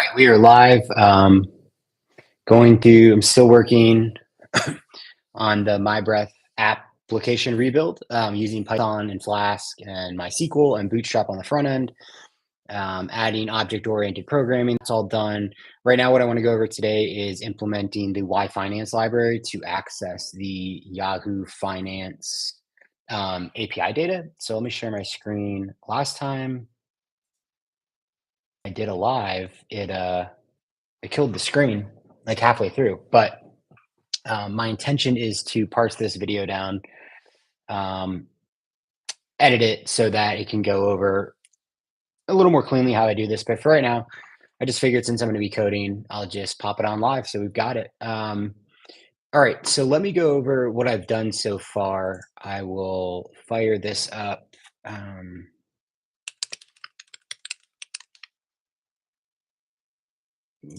Right, we are live. I'm still working on the my.Breadth application rebuild using Python and Flask and MySQL and Bootstrap on the front end, adding object-oriented programming. That's all done. Right now, what I want to go over today is implementing the yfinance library to access the Yahoo Finance API data. So let me share my screen. Last time I did a live, it killed the screen like halfway through. But my intention is to parse this video down, um, edit it so that it can go over a little more cleanly how I do this. But for right now, I just figured since I'm going to be coding, I'll just pop it on live. So we've got it. All right. So let me go over what I've done so far. I will fire this up.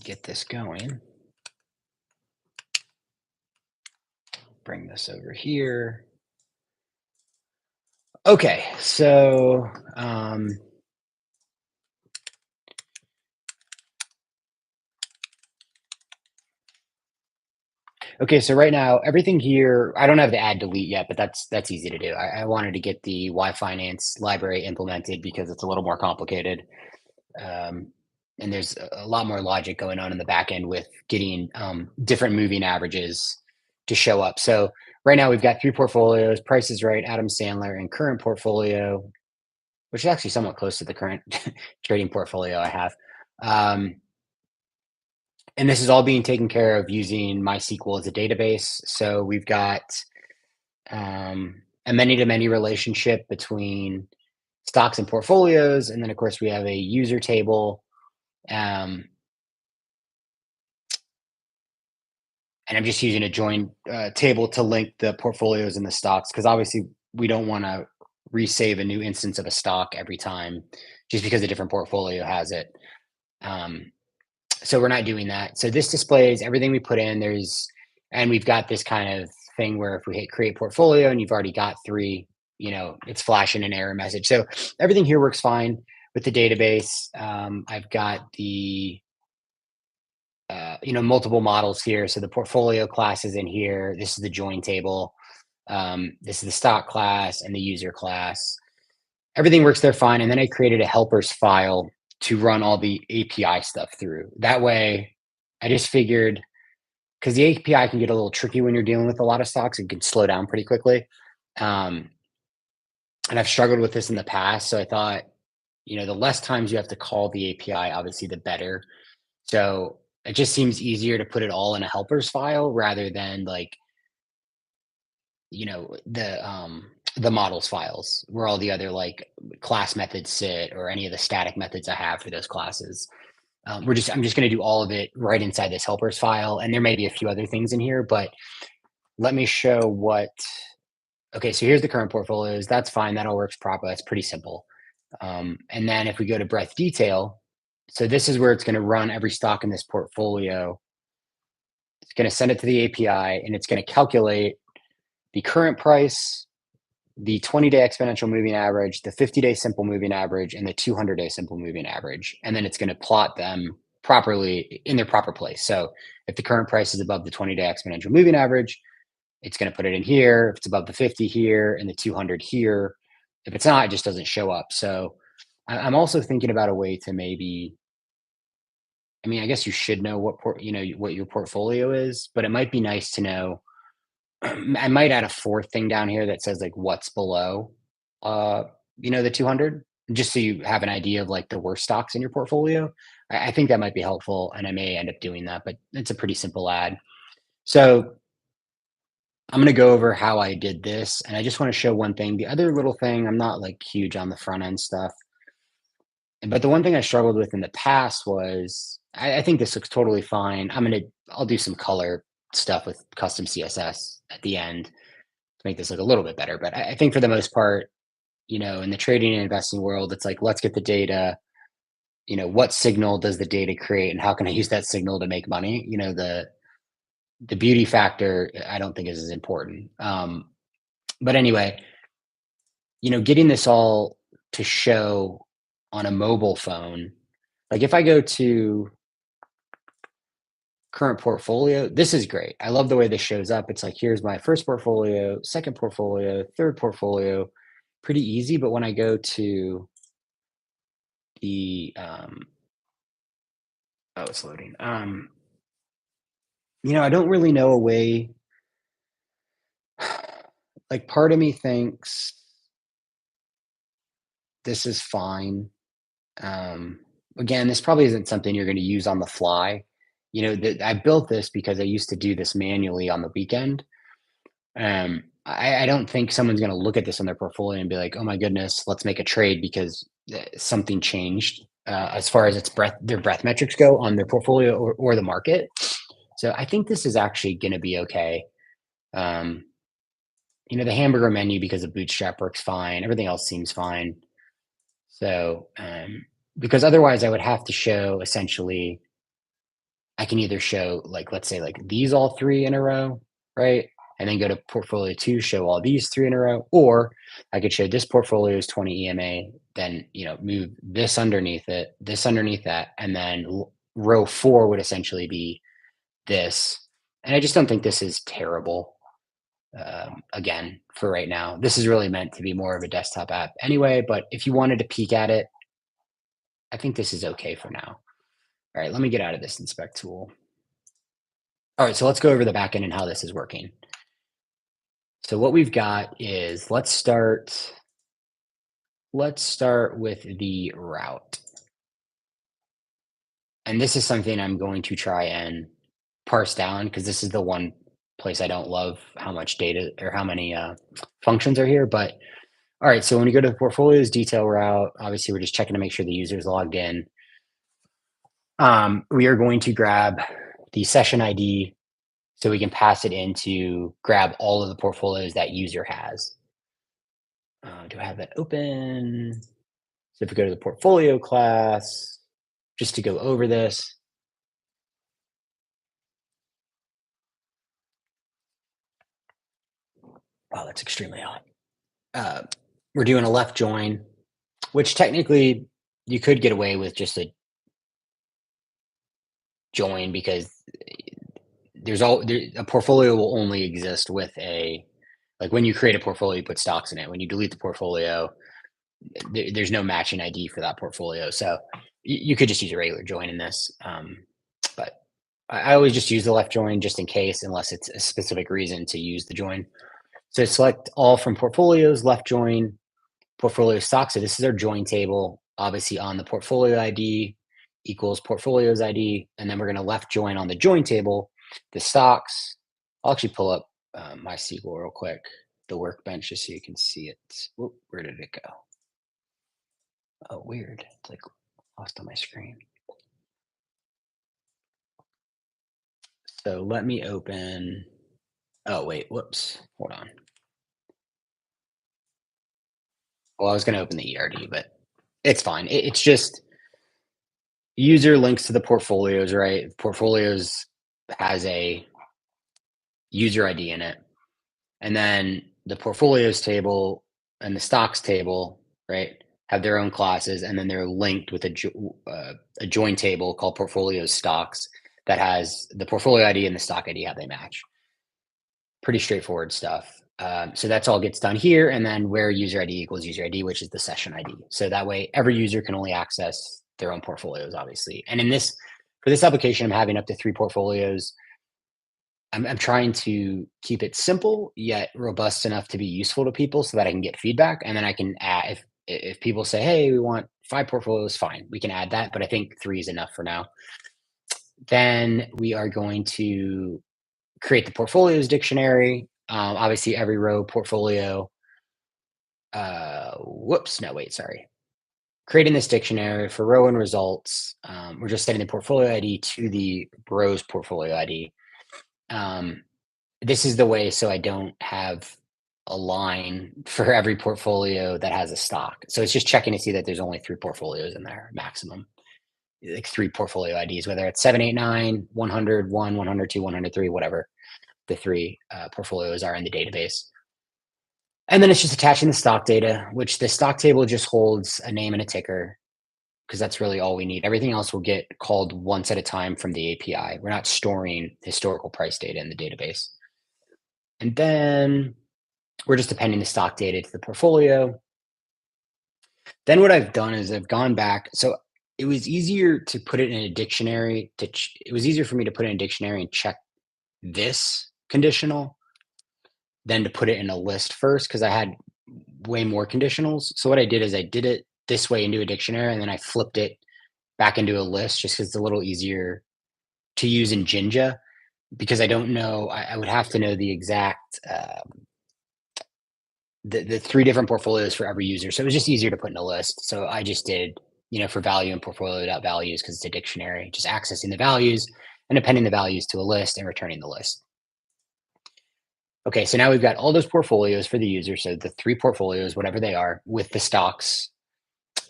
Get this going. Bring this over here. Okay, so okay, so right now everything here, I don't have the add delete yet, but that's easy to do. I wanted to get the Y Finance library implemented because it's a little more complicated. Um, and there's a lot more logic going on in the back end with getting different moving averages to show up. So right now we've got three portfolios: Price is Right, Adam Sandler, and current portfolio, which is actually somewhat close to the current trading portfolio I have. Um, and this is all being taken care of using MySQL as a database. So we've got a many-to-many relationship between stocks and portfolios, and then of course we have a user table. Um, and I'm just using a join table to link the portfolios and the stocks because obviously we don't want to resave a new instance of a stock every time just because a different portfolio has it. Um, so we're not doing that. So this displays everything we put in. And we've got this kind of thing where if we hit create portfolio and you've already got three, it's flashing an error message. So everything here works fine with the database. I've got the multiple models here. So the portfolio class is in here. This is the join table. This is the stock class and the user class. Everything works there fine. And then I created a helpers file to run all the API stuff through. That way, I just figured because the API can get a little tricky when you're dealing with a lot of stocks, it can slow down pretty quickly. And I've struggled with this in the past. So I thought, the less times you have to call the API, obviously, the better. So it just seems easier to put it all in a helpers file rather than like, the models files where all the other like class methods sit or any of the static methods I have for those classes. I'm just going to do all of it right inside this helpers file. And there may be a few other things in here, but let me show okay, so here's the current portfolios. That's fine. That all works proper. That's pretty simple. And then if we go to breadth detail, so this is where it's going to run every stock in this portfolio. It's going to send it to the API and it's going to calculate the current price, the 20-day exponential moving average, the 50-day simple moving average, and the 200-day simple moving average. And then it's going to plot them properly in their proper place. So if the current price is above the 20-day exponential moving average, it's going to put it in here. If it's above the 50 here and the 200 here, if it's not, it just doesn't show up. So I'm also thinking about a way to I guess you should know what your portfolio is, but it might be nice to know. I might add a fourth thing down here that says like what's below, uh, the 200, just so you have an idea of like the worst stocks in your portfolio. I think that might be helpful, and I may end up doing that, but it's a pretty simple add. So I'm going to go over how I did this, and I just want to show one thing. The other little thing, I'm not like huge on the front end stuff, but the one thing I struggled with in the past was I think this looks totally fine. I'll do some color stuff with custom CSS at the end to make this look a little bit better. But I think for the most part, in the trading and investing world, it's like, let's get the data. What signal does the data create, and how can I use that signal to make money? The beauty factor, I don't think is as important. But anyway, getting this all to show on a mobile phone, like if I go to current portfolio. This is great. I love the way this shows up. It's like, here's my first portfolio, second portfolio, third portfolio. Pretty easy. But when I go to the, oh, it's loading. I don't really know a way. Like, part of me thinks this is fine. Um, Again, this probably isn't something you're going to use on the fly. I built this because I used to do this manually on the weekend. I don't think someone's going to look at this on their portfolio and be like, "Oh my goodness, let's make a trade because something changed as far as their breadth metrics go on their portfolio or the market." So I think this is actually going to be okay. Um, the hamburger menu because of Bootstrap works fine. Everything else seems fine. So because otherwise, I would have to show essentially. I can either show like, let's say like these all three in a row, right? And then go to portfolio two, show all these three in a row, or I could show this portfolio is 20 EMA, then move this underneath it, this underneath that, and then row four would essentially be this. And I just don't think this is terrible. Again, for right now, this is really meant to be more of a desktop app anyway. But if you wanted to peek at it, I think this is okay for now. All right, let me get out of this inspect tool. All right, so let's go over the backend and how this is working. So what we've got is let's start with the route. And this is something I'm going to try and parse down because this is the one place I don't love how much data or how many functions are here. But all right, so when we go to the portfolios detail route, obviously we're just checking to make sure the user's logged in. We are going to grab the session ID so we can pass it in to grab all of the portfolios that user has. Do I have that open? So if we go to the portfolio class, just to go over this. Oh, that's extremely hot. We're doing a left join, which technically you could get away with just a join because a portfolio will only exist with like when you create a portfolio, you put stocks in it. When you delete the portfolio, there's no matching ID for that portfolio. So you could just use a regular join in this. But I always just use the left join just in case, unless it's a specific reason to use the join. So select all from portfolios, left join, portfolio stocks. So this is our join table, obviously on the portfolio ID equals portfolios ID. And then we're going to left join on the join table, the stocks. I'll actually pull up MySQL real quick, the workbench, just so you can see it. Whoop, where did it go? Oh, weird. It's like lost on my screen. So let me open. Oh, wait. Whoops. Hold on. Well, I was going to open the ERD, but it's fine. It's just user links to the portfolios, right? Portfolios has a user ID in it. And then the portfolios table and the stocks table, right, have their own classes. And then they're linked with a join table called portfolios stocks that has the portfolio ID and the stock ID, how they match. Pretty straightforward stuff. So that's all gets done here. And then where user ID equals user ID, which is the session ID. So that way every user can only access their own portfolios, obviously. And for this application, I'm having up to 3 portfolios. I'm trying to keep it simple yet robust enough to be useful to people so that I can get feedback. And then I can add, if people say, hey, we want 5 portfolios, fine, we can add that. But I think 3 is enough for now. Then we are going to create the portfolios dictionary. Obviously, every row portfolio. Whoops, no, wait, sorry. Creating this dictionary for row and results. We're just setting the portfolio ID to the row's portfolio ID. This is the way so I don't have a line for every portfolio that has a stock. So it's just checking to see that there's only 3 portfolios in there maximum. Like 3 portfolio IDs, whether it's 789, 100, 1, 102, 103, whatever the 3 portfolios are in the database. And then it's just attaching the stock data, which the stock table just holds a name and a ticker. because that's really all we need. Everything else will get called once at a time from the API. We're not storing historical price data in the database. And then we're just appending the stock data to the portfolio. Then what I've done is I've gone back. So it was easier to put it in a dictionary. It was easier for me to put it in a dictionary and check this conditional than to put it in a list first because I had way more conditionals. So what I did is I did it this way into a dictionary and then I flipped it back into a list just because it's a little easier to use in Jinja because I don't know. I would have to know the exact the three different portfolios for every user. So it was just easier to put in a list. So I just did, for value and portfolio.values because it's a dictionary, just accessing the values and appending the values to a list and returning the list. Okay, so now we've got all those portfolios for the user. So the three portfolios, whatever they are, with the stocks,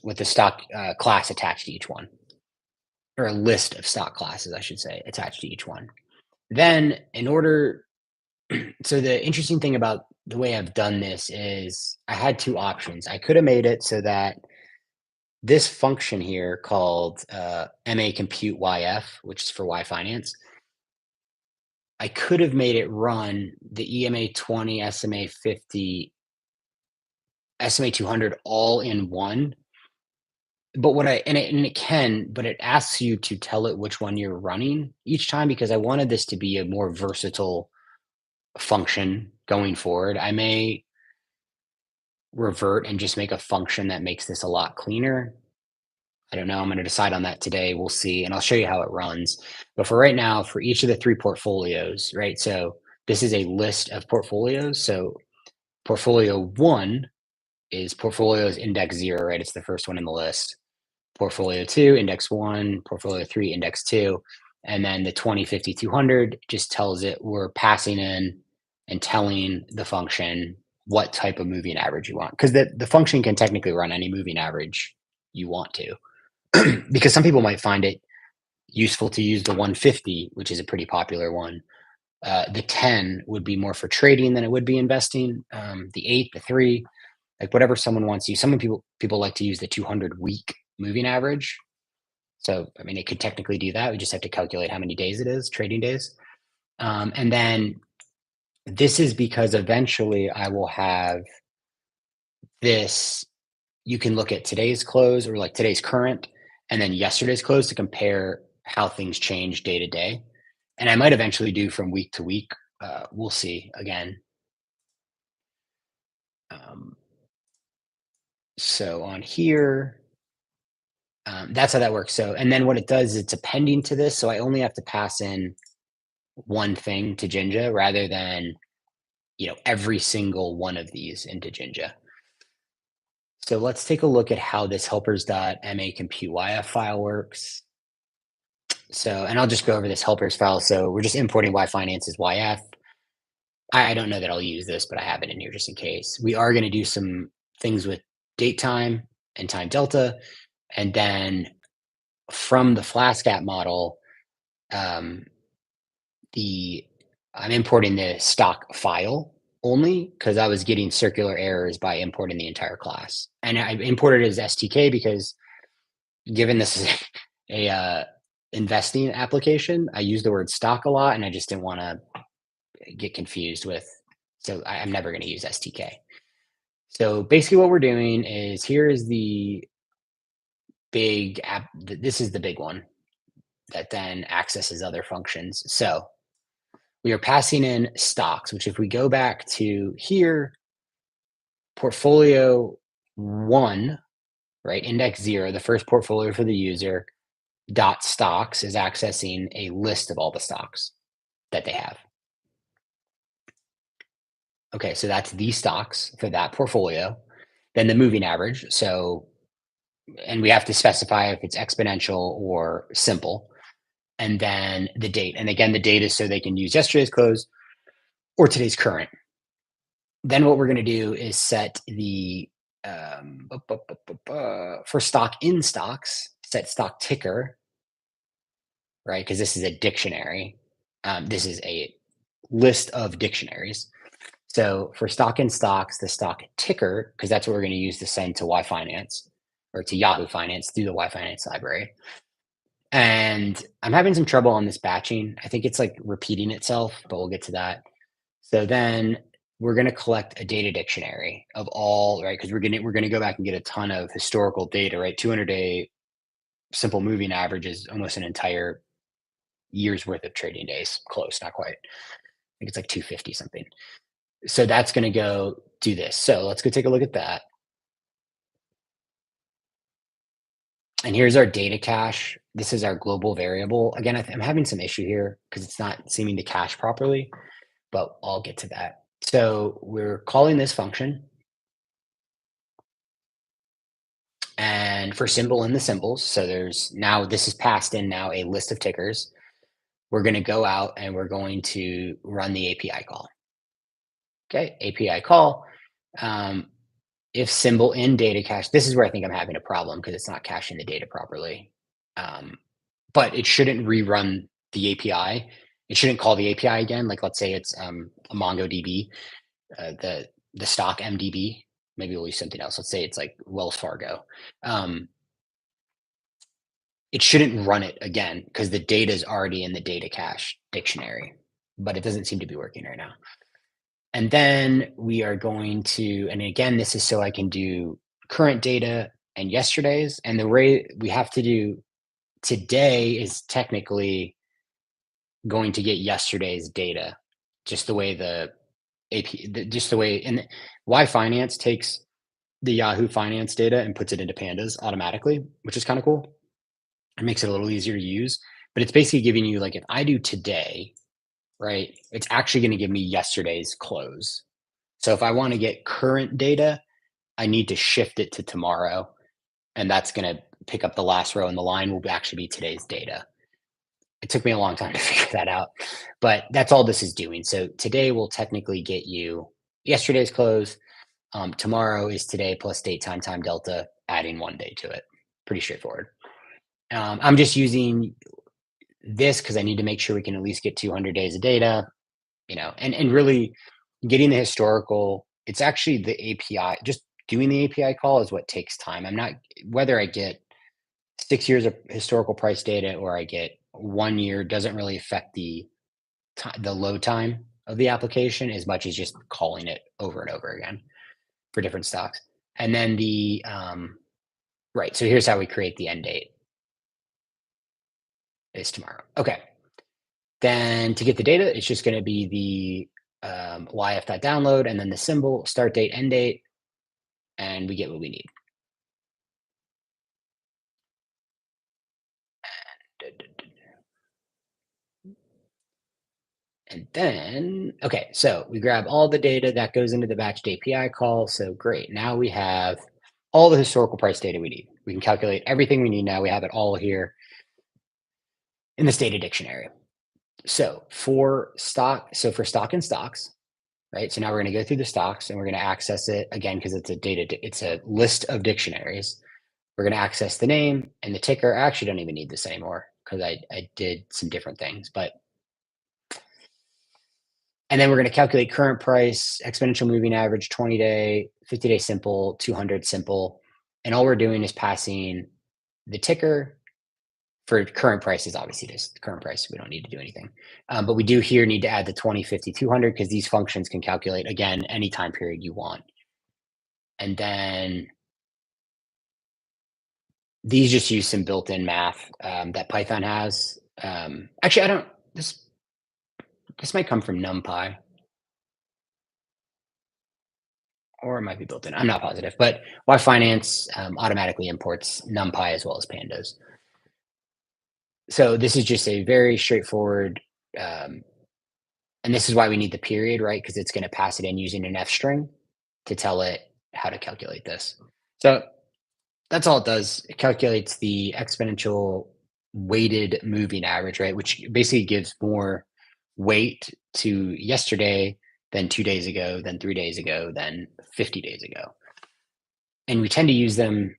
with the stock class attached to each one, or a list of stock classes, I should say, attached to each one. Then, in order, so the interesting thing about the way I've done this is I had two options. I could have made it so that this function here called ma compute yf, which is for yfinance, I could have made it run the EMA 20, SMA 50, SMA 200 all in one. But it can, but it asks you to tell it which one you're running each time because I wanted this to be a more versatile function going forward. I may revert and just make a function that makes this a lot cleaner. I don't know. I'm going to decide on that today. We'll see. And I'll show you how it runs. But for right now, for each of the three portfolios, right? So this is a list of portfolios. So portfolio one is portfolios index 0, right? It's the first one in the list. Portfolio 2, index 1, portfolio 3, index 2. And then the 20, 50, 200 just tells it we're passing in and telling the function what type of moving average you want. Because the function can technically run any moving average you want to. Because some people might find it useful to use the 150, which is a pretty popular one. The 10 would be more for trading than it would be investing. The 8, the 3, like whatever someone wants to use. Some people like to use the 200 week moving average. So, I mean, it could technically do that. We just have to calculate how many days it is, trading days. And then this is because eventually I will have this. You can look at today's close or like today's current and then yesterday's close to compare how things change day to day. And I might eventually do from week to week. We'll see again. Um, so on here, that's how that works. So, and then what it does, it's appending to this. So I only have to pass in one thing to Jinja rather than, every single one of these into Jinja. So let's take a look at how this helpers.ma compute yf file works. So, and I'll just go over this helpers file. So we're just importing yfinance's yf. I don't know that I'll use this, but I have it in here just in case. We are going to do some things with date time and time delta. And then from the Flask app model, um, I'm importing the stock file only because I was getting circular errors by importing the entire class. And I imported it as STK because given this is a investing application, I use the word stock a lot and I just didn't want to get confused with, so I'm never going to use STK. So basically what we're doing is here is the big app. This is the big one that then accesses other functions. So we are passing in stocks, which if we go back to here, portfolio 1, right, index 0, the first portfolio for the user, dot stocks is accessing a list of all the stocks that they have. Okay, so that's the stocks for that portfolio. Then the moving average. So, and we have to specify if it's exponential or simple. And then the date. And again, the date is so they can use yesterday's close or today's current. Then what we're going to do is set the for stock in stocks, set stock ticker, right? Because this is a dictionary. This is a list of dictionaries. So for stock in stocks, the stock ticker, because that's what we're going to use to send to yfinance, or to Yahoo Finance through the yfinance library. And I'm having some trouble on this batching. I think it's like repeating itself, but we'll get to that. So then we're going to collect a data dictionary of all, right? Because we're going to go back and get a ton of historical data, right? 200-day simple moving average is almost an entire year's worth of trading days. Close, not quite. I think it's like 250 something. So that's going to go do this. So let's go take a look at that. And here's our data cache. This is our global variable. Again, I'm having some issue here because it's not seeming to cache properly, but I'll get to that. So we're calling this function, and for symbol in the symbols. So there's now, this is passed in now a list of tickers. We're going to go out and we're going to run the API call. Okay, API call. If symbol in data cache, this is where I think I'm having a problem because it's not caching the data properly. But it shouldn't rerun the API. It shouldn't call the API again. Like let's say it's a MongoDB, the stock MDB. Maybe we'll use something else. Let's say it's like Wells Fargo. It shouldn't run it again because the data is already in the data cache dictionary, but it doesn't seem to be working right now. And then we are going to, and again, this is so I can do current data and yesterday's. And the way we have to do today is technically going to get yesterday's data, just the way the AP, just the way, and yfinance takes the Yahoo Finance data and puts it into pandas automatically, which is kind of cool. It makes it a little easier to use, but it's basically giving you like, if I do today, right, it's actually going to give me yesterday's close. So if I want to get current data, I need to shift it to tomorrow, and that's going to pick up the last row, and the line will actually be today's data. It took me a long time to figure that out, but that's all this is doing. So today will technically get you yesterday's close. Tomorrow is today plus date time delta, adding 1 day to it. Pretty straightforward. I'm just using this because I need to make sure we can at least get 200 days of data, and really getting the historical. It's actually the API, just doing the API call is what takes time. I'm not, whether I get 6 years of historical price data or I get 1 year, doesn't really affect the load time of the application as much as just calling it over and over again for different stocks. And then right, so here's how we create the end date. Is tomorrow. Okay. Then to get the data, it's just going to be the yf.download and then the symbol, start date, end date, and we get what we need. And then, okay, so we grab all the data that goes into the batched API call. So great. Now we have all the historical price data we need. We can calculate everything we need now. We have it all here in this data dictionary. So for stock and stocks, right? So now we're going to go through the stocks and we're going to access it again because it's a list of dictionaries. We're going to access the name and the ticker. I actually don't even need this anymore because I did some different things, and then we're going to calculate current price, exponential moving average, 20-day, 50-day simple, 200 simple. And all we're doing is passing the ticker. For current price is obviously just current price. We don't need to do anything. But we do here need to add the 20, 50, 200 because these functions can calculate, again, any time period you want. And then these just use some built-in math that Python has. Actually, I don't, this might come from NumPy, or it might be built in. I'm not positive, but yfinance automatically imports NumPy as well as pandas. So this is just a very straightforward, and this is why we need the period, right? Because it's going to pass it in using an F string to tell it how to calculate this. So that's all it does. It calculates the exponential weighted moving average, right? Which basically gives more weight to yesterday than 2 days ago, than 3 days ago, than 50 days ago. And we tend to use them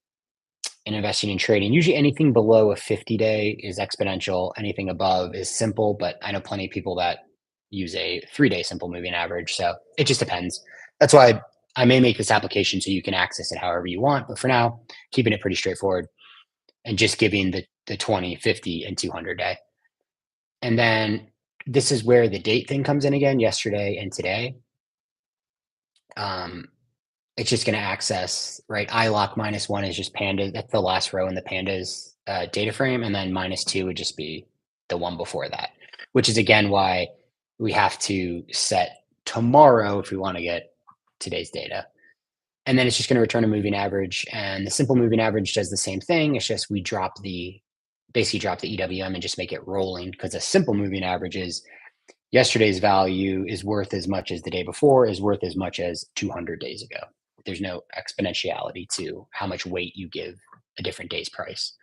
in investing and trading. Usually anything below a 50-day is exponential. Anything above is simple, but I know plenty of people that use a 3-day simple moving average. So it just depends. That's why I may make this application so you can access it however you want, but for now, keeping it pretty straightforward and just giving the 20, 50, and 200 day. And then this is where the date thing comes in again, yesterday and today. Um, it's just going to access, right? iLock -1 is just panda. That's the last row in the pandas data frame. And then -2 would just be the one before that, which is again why we have to set tomorrow if we want to get today's data. And then it's just going to return a moving average. And the simple moving average does the same thing. It's just we basically drop the EWM and just make it rolling, because a simple moving average is yesterday's value is worth as much as the day before is worth as much as 200 days ago. There's no exponentiality to how much weight you give a different day's price.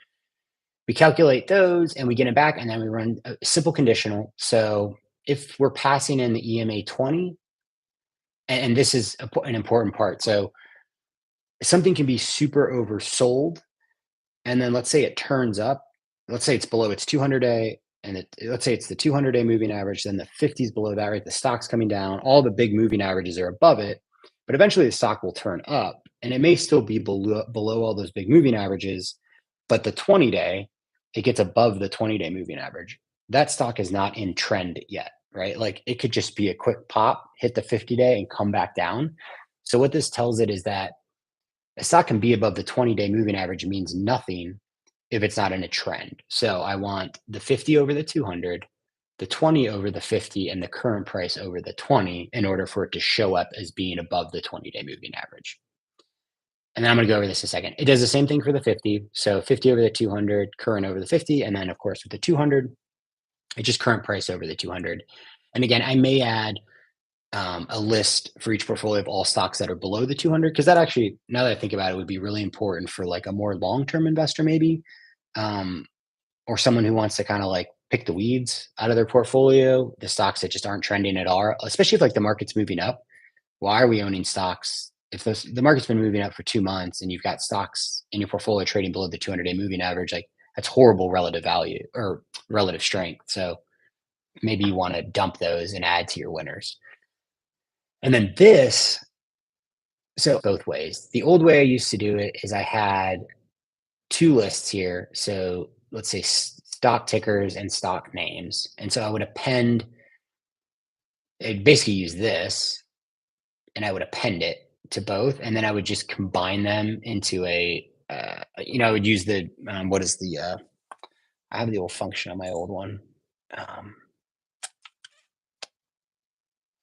We calculate those and we get it back, and then we run a simple conditional. So if we're passing in the EMA 20, and this is an important part. So something can be super oversold, and then let's say it turns up. Let's say it's below its 200-day, and let's say it's the 200-day moving average, then the 50 is below that, right? The stock's coming down. All the big moving averages are above it, but eventually the stock will turn up, and it may still be below all those big moving averages, but the 20-day, it gets above the 20-day moving average. That stock is not in trend yet, right? Like it could just be a quick pop, hit the 50-day, and come back down. So what this tells it is that a stock can be above the 20-day moving average means nothing if it's not in a trend. So I want the 50 over the 200, the 20 over the 50, and the current price over the 20 in order for it to show up as being above the 20-day moving average. And then I'm going to go over this in a second. It does the same thing for the 50. So 50 over the 200, current over the 50. And then, of course, with the 200, it's just current price over the 200. And again, I may add a list for each portfolio of all stocks that are below the 200, because that actually, now that I think about it, would be really important for like a more long-term investor maybe, or someone who wants to kind of like pick the weeds out of their portfolio, the stocks that just aren't trending at all, especially if like the market's moving up. Why are we owning stocks if the market's been moving up for 2 months and you've got stocks in your portfolio trading below the 200-day moving average? Like that's horrible relative value or relative strength. So maybe you want to dump those and add to your winners. And then so both ways. The old way I used to do it is I had two lists here. So let's say stock tickers and stock names. And so I would I'd basically use this, and I would append it to both. And then I would just combine them into I would use I have the old function on my old one. Um,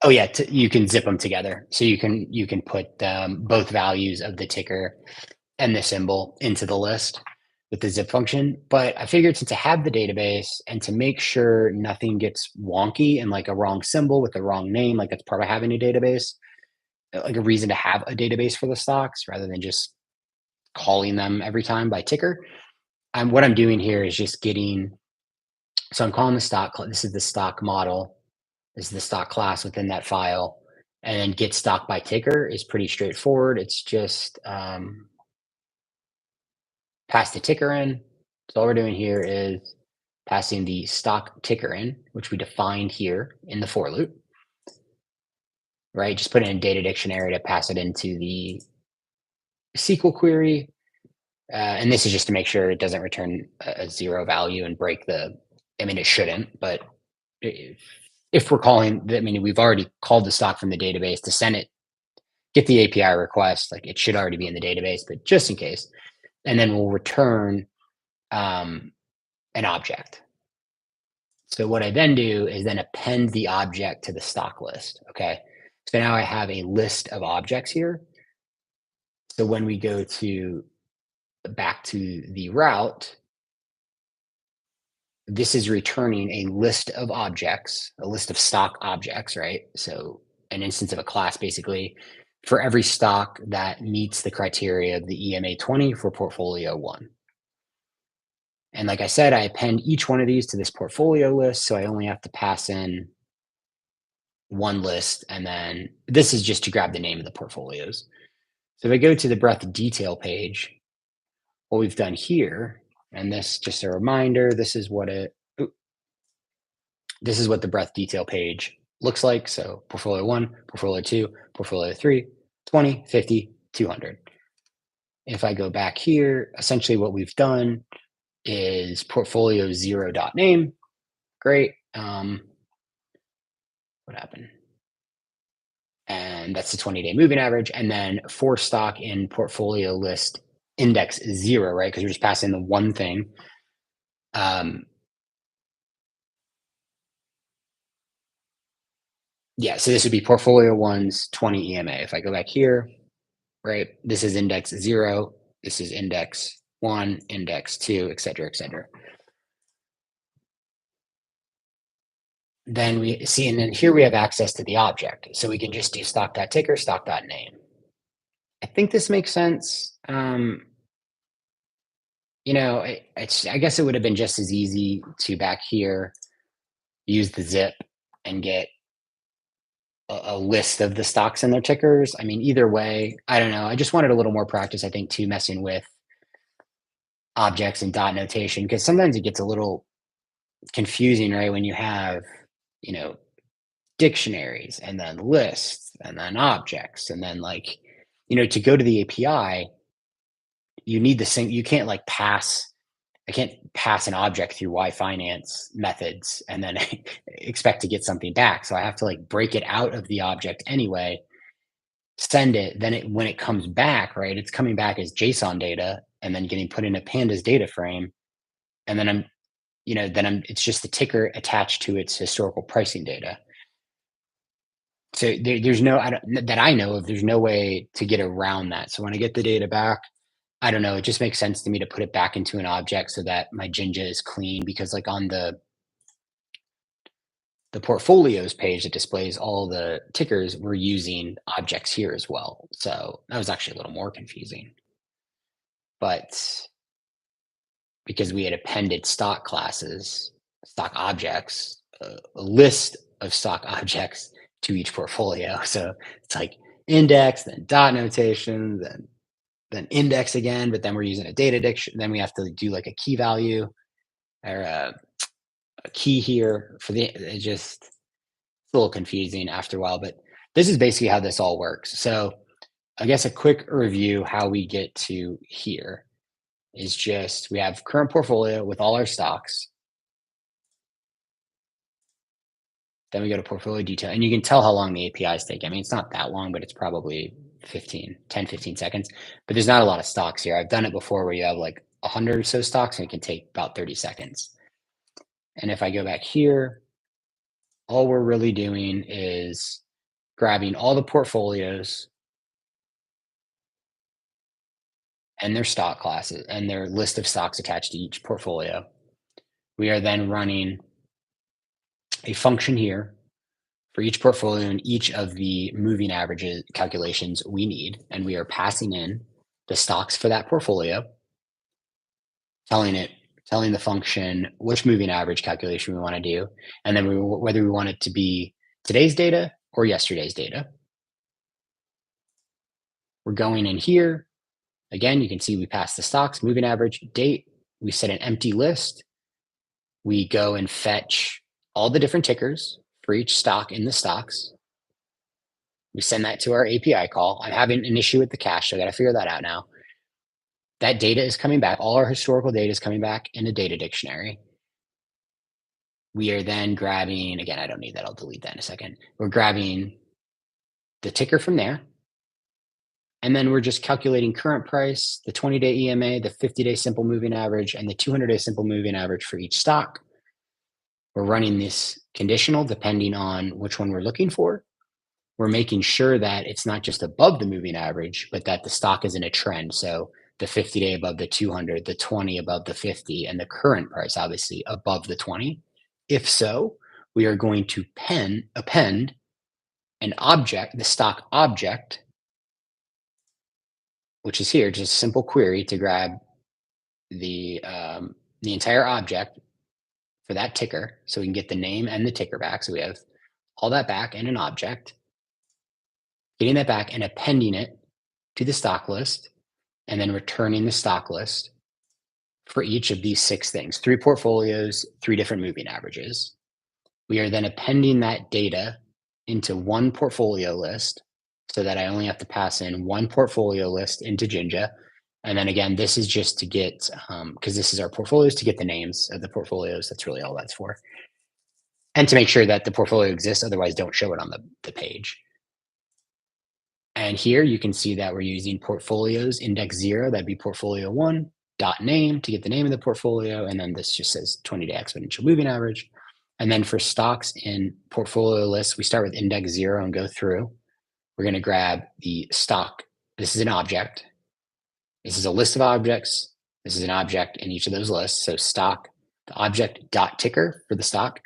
oh yeah, you can zip them together. So you can put both values of the ticker and the symbol into the list with the zip function. But I figured since I have the database, and to make sure nothing gets wonky and like a wrong symbol with the wrong name, like that's part of having a database, like a reason to have a database for the stocks rather than just calling them every time by ticker. What I'm doing here is just so I'm calling the stock, this is the stock model, this is the stock class within that file. And then get stock by ticker is pretty straightforward. It's just pass the ticker in. So all we're doing here is passing the stock ticker in, which we defined here in the for loop, right? Just put it in data dictionary to pass it into the SQL query. And this is just to make sure it doesn't return a zero value and break it shouldn't, but if we're we've already called the stock from the database to send it, get the API request, like it should already be in the database, but just in case. And then we'll return an object. So what I then do is then append the object to the stock list. Okay. So now I have a list of objects here. So when we go back to the route, this is returning a list of objects, a list of stock objects, right? So an instance of a class basically for every stock that meets the criteria of the EMA 20 for portfolio 1. And like I said, I append each one of these to this portfolio list. So I only have to pass in one list. And then this is just to grab the name of the portfolios. So if I go to the breadth detail page, what we've done here, and this just a reminder, this is what the breadth detail page looks like. So portfolio 1, portfolio 2, portfolio 3, 20, 50, 200. If I go back here, essentially what we've done is portfolio 0.name. Great. What happened? And that's the 20-day moving average. And then for stock in portfolio list index 0, right? Because you're just passing the one thing. Yeah, so this would be portfolio one's 20 EMA. If I go back here, right, this is index 0, this is index 1, index 2, et cetera, et cetera. Then we see, and then here we have access to the object. So we can just do stock.ticker, stock.name. I think this makes sense. I guess it would have been just as easy to back here use the zip and get a list of the stocks and their tickers. I mean, either way, I don't know. I just wanted a little more practice, I think, too, messing with objects and dot notation, because sometimes it gets a little confusing, right? When you have, you know, dictionaries and then lists and then objects and then to go to the API, you need the same, you can't I can't pass an object through yfinance methods and then expect to get something back. So I have to break it out of the object anyway, send it, then when it comes back, right, it's coming back as JSON data and then getting put in a pandas data frame. And then it's just the ticker attached to its historical pricing data. So there's no, that I know of, there's no way to get around that. So when I get the data back, I don't know, it just makes sense to me to put it back into an object so that my Jinja is clean, because on the portfolios page that displays all the tickers, we're using objects here as well. So that was actually a little more confusing. But because we had appended stock classes, stock objects, a list of stock objects to each portfolio. So it's index, then dot notation, then index again, but then we're using a data diction. Then we have to do a key value or a key here for it's a little confusing after a while, but this is basically how this all works. So I guess a quick review how we get to here is just we have current portfolio with all our stocks. Then we go to portfolio detail, and you can tell how long the APIs take. I mean, it's not that long, but it's probably 10, 15 seconds. But there's not a lot of stocks here. I've done it before where you have 100 or so stocks, and it can take about 30 seconds. And if I go back here, all we're really doing is grabbing all the portfolios and their stock classes and their list of stocks attached to each portfolio. We are then running a function here for each portfolio and each of the moving averages calculations we need. And we are passing in the stocks for that portfolio, telling the function which moving average calculation we want to do, and then whether we want it to be today's data or yesterday's data. We're going in here. Again, you can see we pass the stocks, moving average, date. We set an empty list. We go and fetch all the different tickers for each stock in the stocks. We send that to our API call. I'm having an issue with the cache, so I got to figure that out now. That data is coming back. All our historical data is coming back in a data dictionary. We are then grabbing, again, I don't need that. I'll delete that in a second. We're grabbing the ticker from there. And then we're just calculating current price, the 20-day EMA, the 50-day simple moving average, and the 200-day simple moving average for each stock. We're running this conditional depending on which one we're looking for. We're making sure that it's not just above the moving average, but that the stock is in a trend. So the 50-day above the 200, the 20 above the 50, and the current price, obviously, above the 20. If so, we are going to append an object, the stock object, which is here, just a simple query to grab the entire object for that ticker, so we can get the name and the ticker back. So we have all that back in an object, getting that back and appending it to the stock list, and then returning the stock list for each of these 6 things, 3 portfolios, 3 different moving averages. We are then appending that data into one portfolio list, so that I only have to pass in one portfolio list into Jinja. And then again, this is just to get, because this is our portfolios, to get the names of the portfolios. That's really all that's for. And to make sure that the portfolio exists, otherwise don't show it on the page. And here you can see that we're using portfolios index 0, that'd be portfolio 1, dot name to get the name of the portfolio, and then this just says 20-day exponential moving average. And then for stocks in portfolio lists, we start with index 0 and go through. We're going to grab the stock. This is an object. This is a list of objects. This is an object in each of those lists. So stock, the object dot ticker for the stock,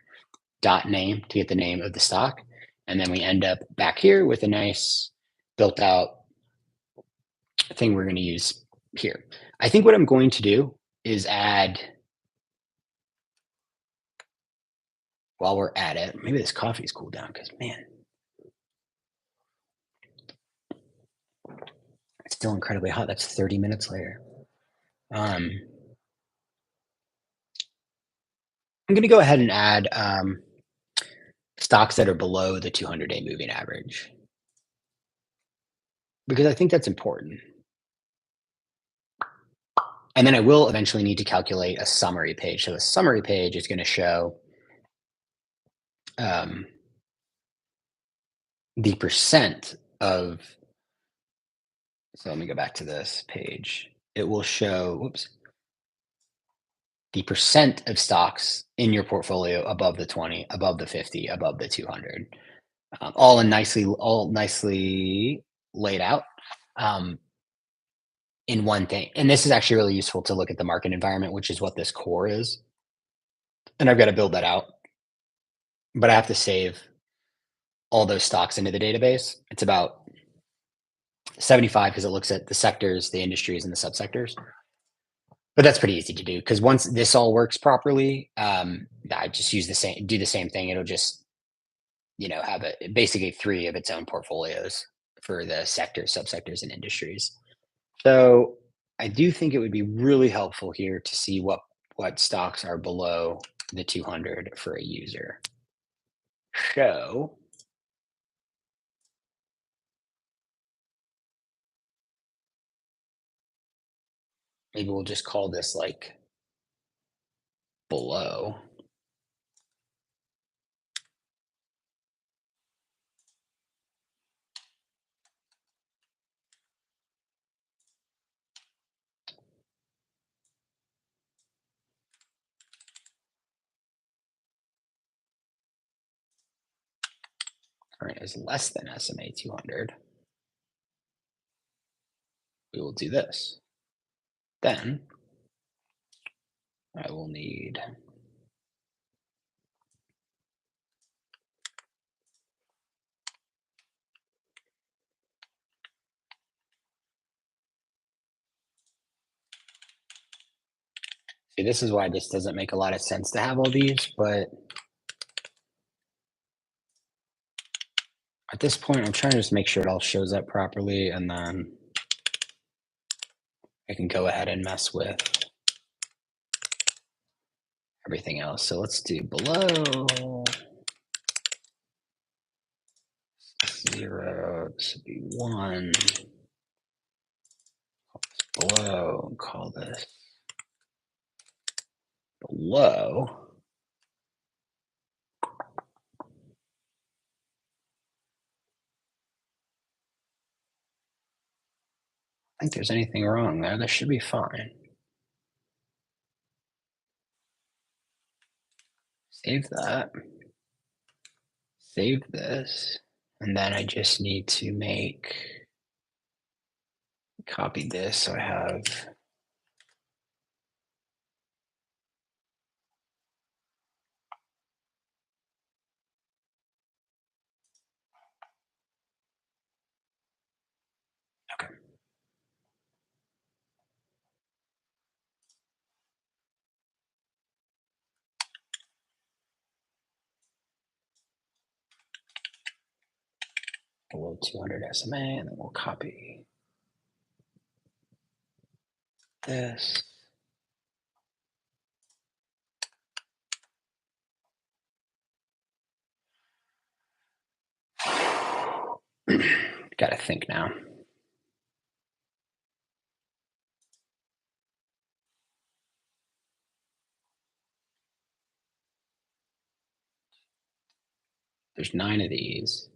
dot name to get the name of the stock. And then we end up back here with a nice built out thing we're going to use here. I think what I'm going to do is add, while we're at it, maybe this coffee's cooled down because, man, it's still incredibly hot. That's 30 minutes later. I'm going to go ahead and add stocks that are below the 200-day moving average because I think that's important. And then I will eventually need to calculate a summary page. So the summary page is going to show the percent of, so let me go back to this page. It will show, whoops, the percent of stocks in your portfolio above the 20, above the 50, above the 200, all nicely laid out in one thing. And this is actually really useful to look at the market environment, which is what this core is. And I've got to build that out, but I have to save all those stocks into the database. It's about 75 because it looks at the sectors, the industries, and the subsectors. But that's pretty easy to do because once this all works properly, I just do the same thing. It'll just, have basically 3 of its own portfolios for the sectors, subsectors, and industries. So I do think it would be really helpful here to see what stocks are below the 200 for a user. So maybe we'll just call this like below. All right, is less than SMA 200. We will do this. Then I will need see, this is why this doesn't make a lot of sense to have all these, but at this point, I'm trying to just make sure it all shows up properly, and then I can go ahead and mess with everything else. So let's do below 0. This would be 1. Below, and call this below. I think there's anything wrong there. This should be fine. Save that. Save this. And then I just need to copy this so I have okay. Below 200 SMA, and then we'll copy this. Gotta think now. There's 9 of these.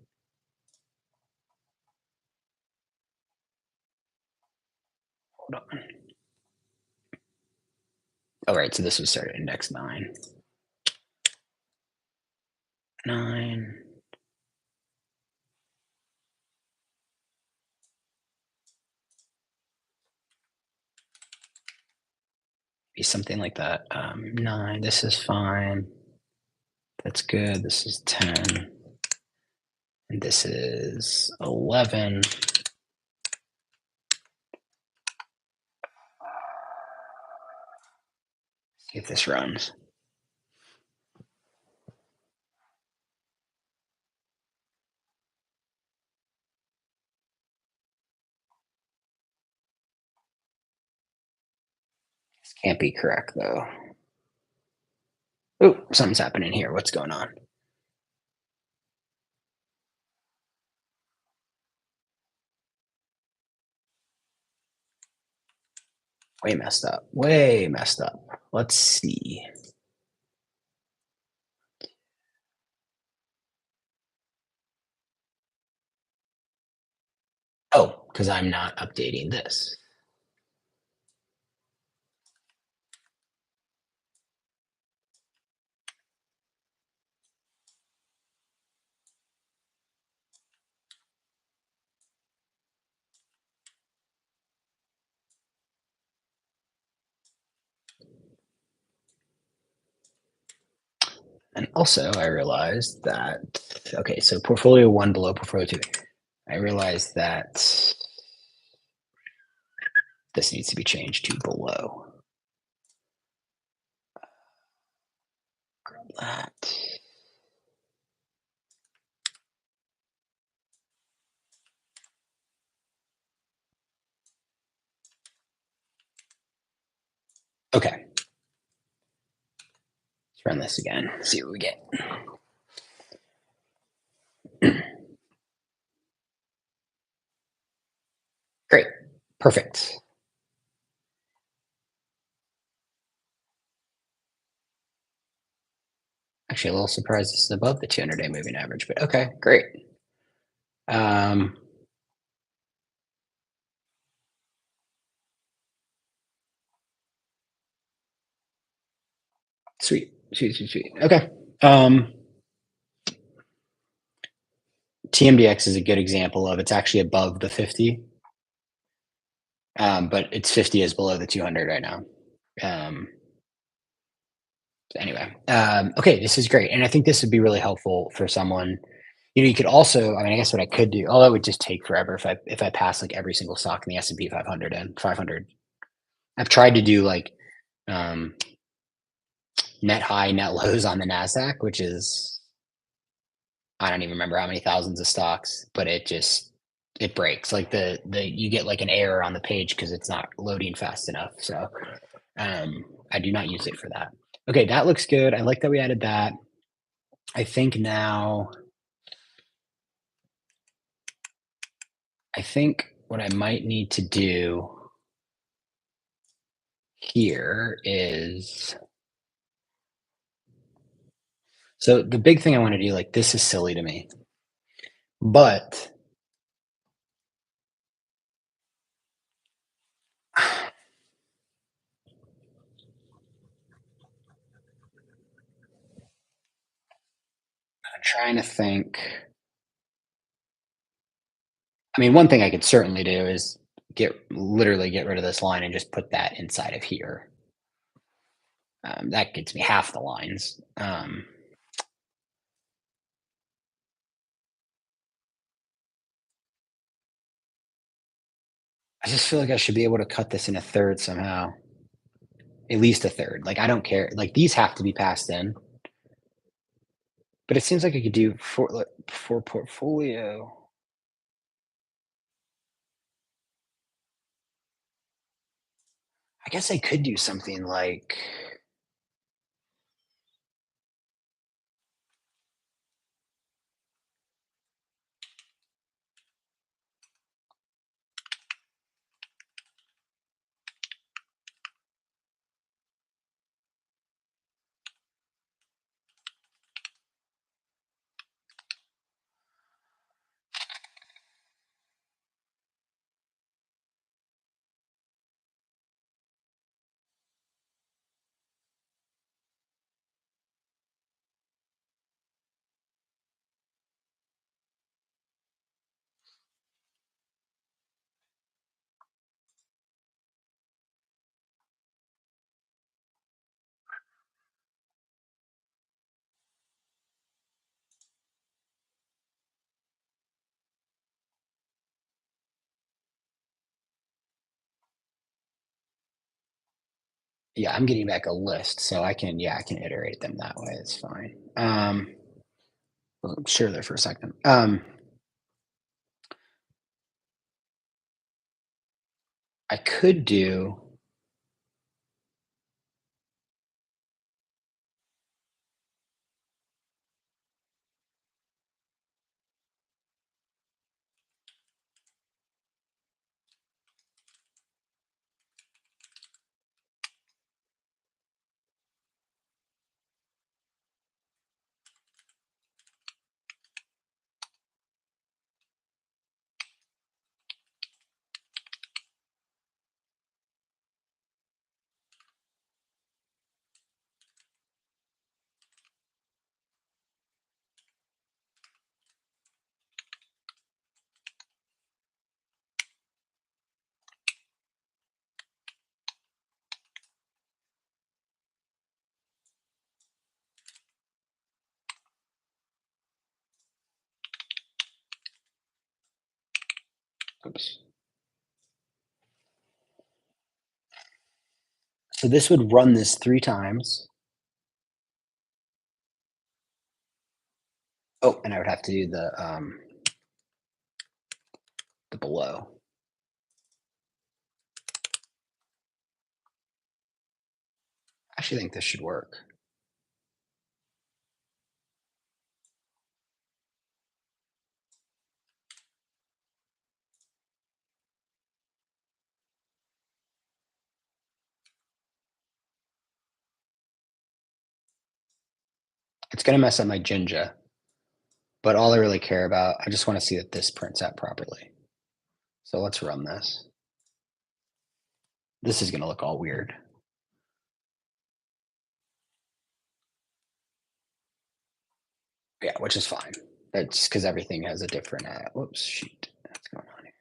Hold on. Oh, right. So this was started index 9. 9. Be something like that. 9. This is fine. That's good. This is 10. And this is 11. See if this runs. This can't be correct though. Oh, something's happening here. What's going on? Way messed up. Way messed up. Let's see. Oh, because I'm not updating this. And also, I realized that, okay, so portfolio 1 below portfolio 2. I realized that this needs to be changed to below. Grab that. Okay. Let's run this again. See what we get. Great. Perfect. Actually, a little surprised this is above the 200-day moving average, but okay, great. Um, sweet, sweet, sweet, sweet. Okay. TMDX is a good example of it's actually above the 50, but it's 50 is below the 200 right now. Um, anyway, okay, this is great, and I think this would be really helpful for someone. You could also, I mean, I guess what I could do, although it would just take forever if I pass like every single stock in the S&P 500 and 500. I've tried to do like um, net high, net lows on the Nasdaq, which is I don't even remember how many thousands of stocks, but it breaks. Like the you get like an error on the page because it's not loading fast enough. So I do not use it for that. Okay, that looks good. I like that we added that. I think now I think what I might need to do here is so the big thing I want to do, like this is silly to me, but I'm trying to think. I mean, one thing I could certainly do is literally get rid of this line and just put that inside of here. That gets me half the lines. I just feel like I should be able to cut this in a third somehow, at least a third. Like I don't care. Like these have to be passed in, but it seems like I could do for portfolio. I guess I could do something like Yeah, I'm getting back a list, so I can iterate them that way. It's fine. Share there for a second. I could do. Oops. So this would run this 3 times. Oh, and I would have to do the below. I actually think this should work. It's gonna mess up my Jinja, but all I really care about, I just want to see that this prints out properly. So let's run this. This is gonna look all weird. Yeah, which is fine. That's because everything has a different. Whoops, shoot, what's going on here?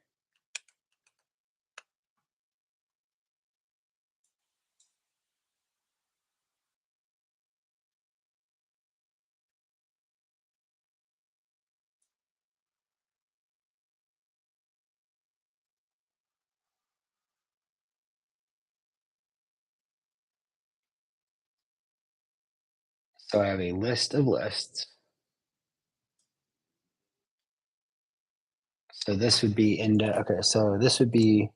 So I have a list of lists. So this would be okay. So this would be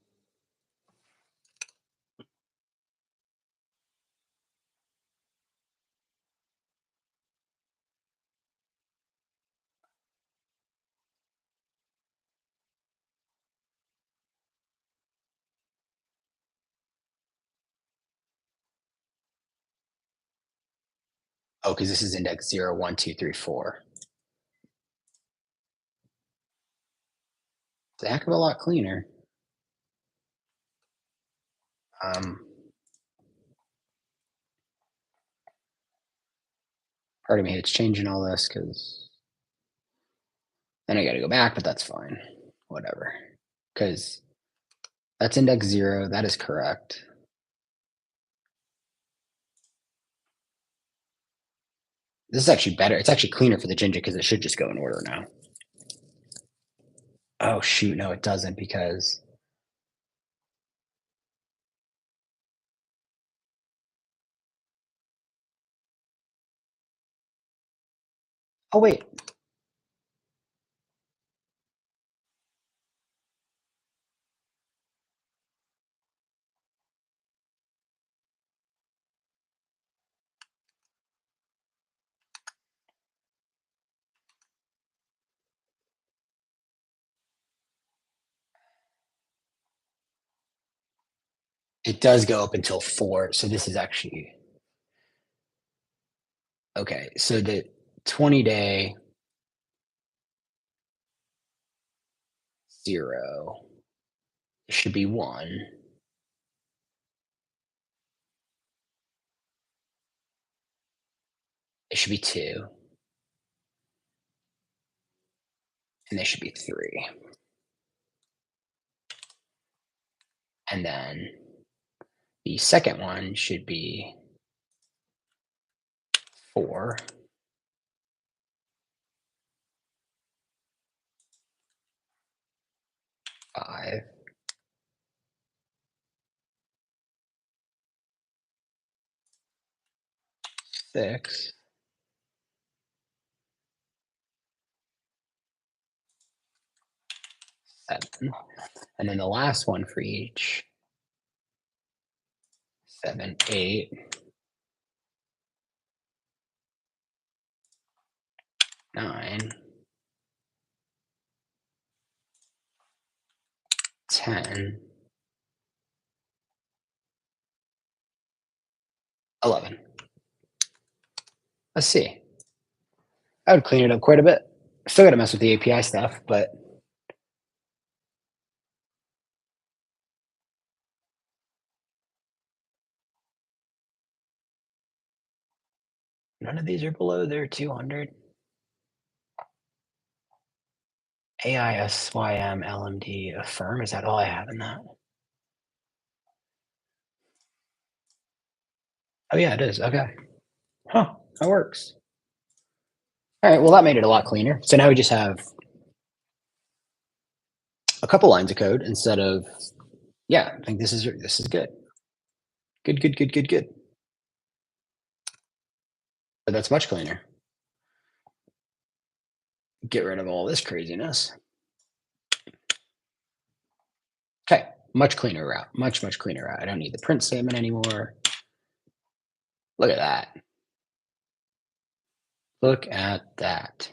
oh, because this is index 0, 1, 2, 3, 4. It's a heck of a lot cleaner. Um, Pardon me, it's changing all this because then I got to go back, but that's fine. Whatever. Because that's index 0. That is correct. This is actually better. It's actually cleaner for the Jinja because it should just go in order now. Oh, shoot. No, it doesn't because. Oh, wait. It does go up until 4. So this is actually. Okay. So the 20-day 0 should be 1. It should be 2. And they should be 3. And then the second one should be 4, 5, 6, 7, and then the last one for each, 7, 8, 9, 10, 11. Let's see. I would clean it up quite a bit. Still got to mess with the API stuff, but none of these are below their 200. AISYM LMD affirm. Is that all I have in that? Oh yeah, it is. Okay. Huh. That works. All right. Well, that made it a lot cleaner. So now we just have a couple lines of code instead of, yeah, I think this is good. Good, good, good, good, good. But that's much cleaner. Get rid of all this craziness. Okay. Much cleaner route. Much, much cleaner route. I don't need the print statement anymore. Look at that. Look at that.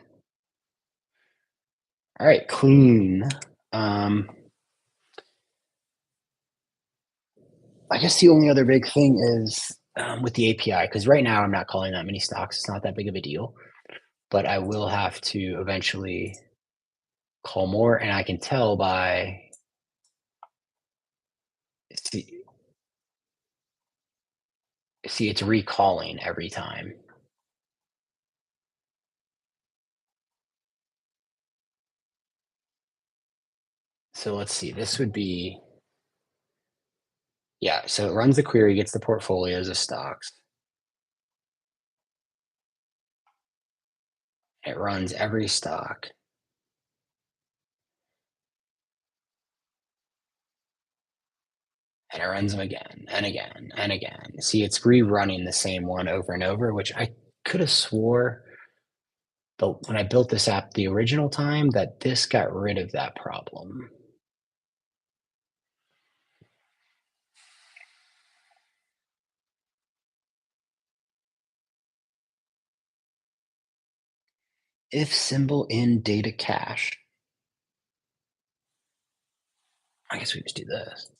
All right, clean. I guess the only other big thing is with the API, because right now I'm not calling that many stocks. It's not that big of a deal, but I will have to eventually call more, and I can tell by see, it's recalling every time. So let's see. This would be, yeah. So it runs the query, gets the portfolios of stocks. It runs every stock, and it runs them again and again and again. See, it's rerunning the same one over and over, which I could have swore, but when I built this app the original time, that this got rid of that problem. If symbol in data cache. I guess we just do this.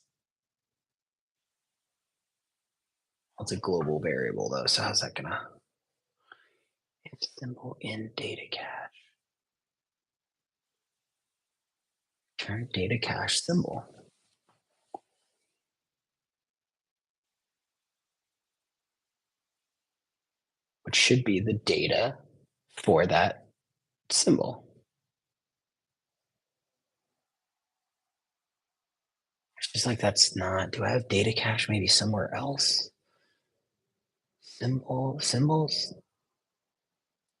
It's a global variable though, so how's that gonna? If symbol in data cache. Turn data cache symbol. Which should be the data for that symbol. It's just like that's not. Do I have data cache maybe somewhere else? Symbols.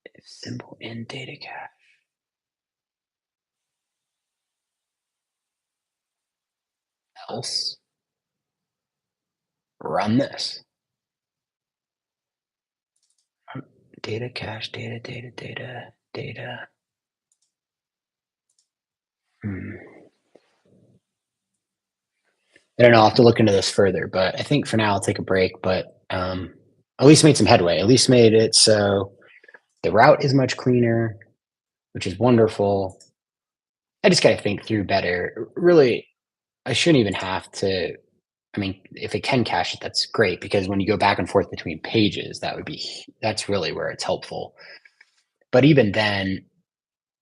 If symbol in data cache. Else. Run this. Data cache, data. I don't know. I'll have to look into this further, but I think for now I'll take a break. But at least made some headway. At least made it so the route is much cleaner, which is wonderful. I just got to think through better. Really, I shouldn't even have to. I mean, if it can cache it, that's great because when you go back and forth between pages, that's really where it's helpful. But even then,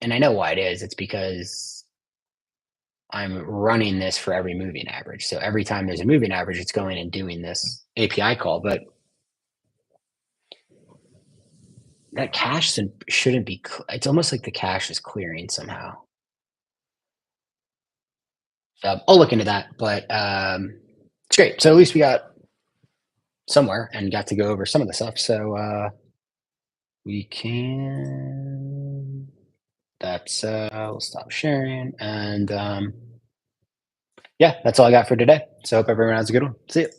and I know why it is. It's because I'm running this for every moving average. So every time there's a moving average, it's going and doing this API call. But that cache shouldn't be. It's almost like the cache is clearing somehow. So I'll look into that. But it's great. So at least we got somewhere and got to go over some of the stuff. So we can. That's we'll stop sharing and yeah, that's all I got for today. So hope everyone has a good one. See you.